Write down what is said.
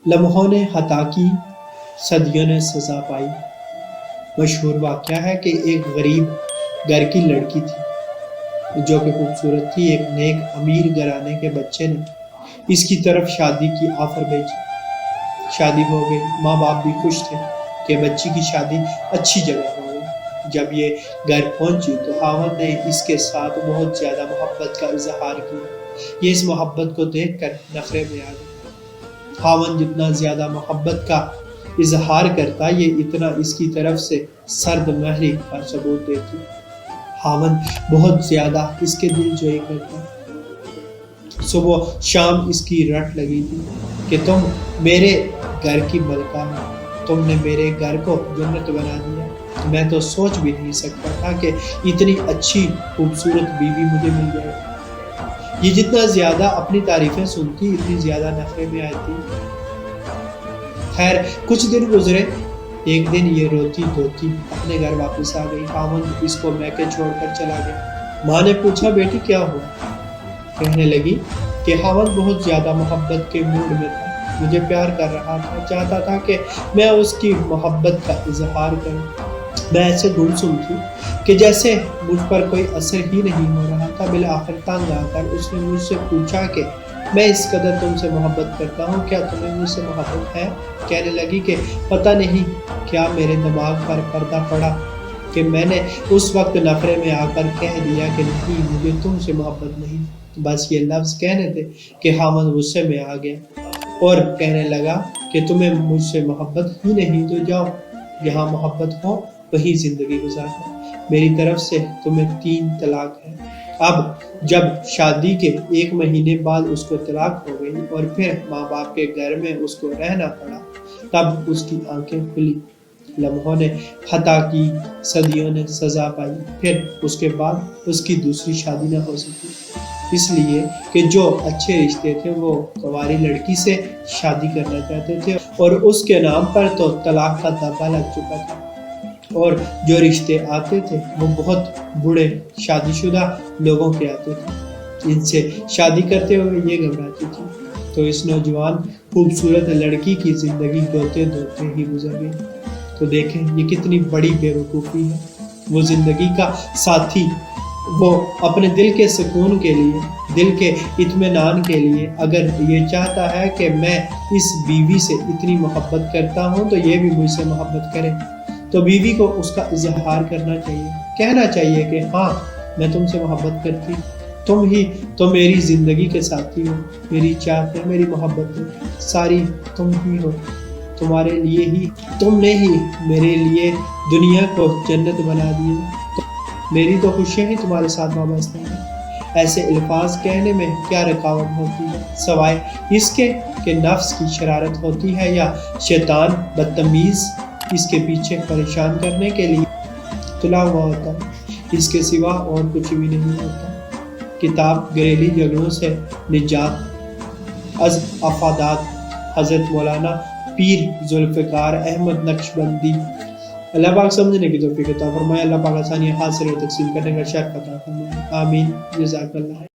لمحوں نے خطا کی، صدیوں نے سزا پائی۔ مشہور واقعہ ہے کہ ایک غریب گھر کی لڑکی تھی جو کہ خوبصورت تھی۔ ایک نیک امیر گھرانے کے بچے نے اس کی طرف شادی کی آفر بھیجی۔ شادی ہو گئی، ماں باپ بھی خوش تھے کہ بچی کی شادی اچھی جگہ ہو گئی۔ جب یہ گھر پہنچی تو خاوند نے اس کے ساتھ بہت زیادہ محبت کا اظہار کیا۔ یہ اس محبت کو دیکھ کر نخرے میں آ گئی۔ خاوند جتنا زیادہ محبت کا اظہار کرتا، یہ اتنا اس کی طرف سے سرد مہری کا ثبوت دیتی۔ خاوند بہت زیادہ اس کے دل جوئی کرتا۔ صبح شام اس کی رٹ لگی تھی کہ تم میرے گھر کی ملکہ ہو، تم نے میرے گھر کو جنت بنا دیا۔ میں تو سوچ بھی نہیں سکتا تھا کہ اتنی اچھی خوبصورت بیوی مجھے مل جائے۔ یہ جتنا زیادہ اپنی تعریفیں سنتی اتنی زیادہ نخرے میں آتی۔ خیر کچھ دن گزرے، ایک دن یہ روتی دھوتی اپنے گھر واپس آ گئی۔ خاوند اس کو میکے چھوڑ کر چلا گیا۔ ماں نے پوچھا بیٹی کیا ہوا؟ کہنے لگی کہ خاوند بہت زیادہ محبت کے موڈ میں تھا، مجھے پیار کر رہا تھا، چاہتا تھا کہ میں اس کی محبت کا اظہار کروں۔ میں ایسے گمسم تھی کہ جیسے مجھ پر کوئی اثر ہی نہیں ہو رہا تھا۔ بالآخر تنگ آ کر اس نے مجھ سے پوچھا کہ میں اس قدر تم سے محبت کرتا ہوں، کیا تمہیں مجھ سے محبت ہے؟ کہنے لگی کہ پتہ نہیں کیا میرے دماغ پر پردہ پڑا کہ میں نے اس وقت نخرے میں آ کر کہہ دیا کہ نہیں مجھے تم سے محبت نہیں۔ بس یہ لفظ کہنے تھے کہ خاوند غصے میں آ گیا اور کہنے لگا کہ تمہیں مجھ سے محبت ہی نہیں تو جاؤ، جہاں محبت ہو وہی زندگی گزارو۔ میری طرف سے تمہیں 3 طلاق ہے۔ اب جب شادی کے 1 مہینے بعد اس کو طلاق ہو گئی اور پھر ماں باپ کے گھر میں اس کو رہنا پڑا، تب اس کی آنکھیں کھلی۔ لمحوں نے خطا کی، صدیوں نے سزا پائی۔ پھر اس کے بعد اس کی دوسری شادی نہ ہو سکی، اس لیے کہ جو اچھے رشتے تھے وہ کنواری لڑکی سے شادی کرنا چاہتے تھے اور اس کے نام پر تو طلاق کا دھبا لگ چکا تھا، اور جو رشتے آتے تھے وہ بہت بوڑھے شادی شدہ لوگوں کے آتے تھے۔ ان سے شادی کرتے ہوئے یہ گھبراتی تھی۔ تو اس نوجوان خوبصورت لڑکی کی زندگی دھوتے دھوتے ہی گزر گئی۔ تو دیکھیں یہ کتنی بڑی بے وقوفی ہے۔ وہ زندگی کا ساتھی، وہ اپنے دل کے سکون کے لیے، دل کے اطمینان کے لیے اگر یہ چاہتا ہے کہ میں اس بیوی سے اتنی محبت کرتا ہوں تو یہ بھی مجھ سے محبت کرے، تو بیوی کو اس کا اظہار کرنا چاہیے، کہنا چاہیے کہ ہاں میں تم سے محبت کرتی، تم ہی تو میری زندگی کے ساتھی ہو، میری چاہت ہے، میری محبت ہے، ساری تم ہی ہو، تمہارے لیے ہی، تم نے ہی میرے لیے دنیا کو جنت بنا دیا، میری تو خوشیاں ہی تمہارے ساتھ وابستہ ہیں۔ ایسے الفاظ کہنے میں کیا رکاوٹ ہوتی ہے سوائے اس کے کہ نفس کی شرارت ہوتی ہے یا شیطان بدتمیز اس کے پیچھے پریشان کرنے کے لیے تلا ہوا ہوتا ہے، اس کے سوا اور کچھ بھی نہیں ہوتا۔ کتاب گھریلو جھگڑوں سے نجات از افادات، حضرت مولانا پیر ذوالفقار احمد نقشبندی۔ اللہ پاک سمجھنے کی توفیق عطا فرمائے، اللہ پاک آسانی حاصل اور تقسیم کرنے کا شرف عطا فرمائے، آمین، جزاک اللہ۔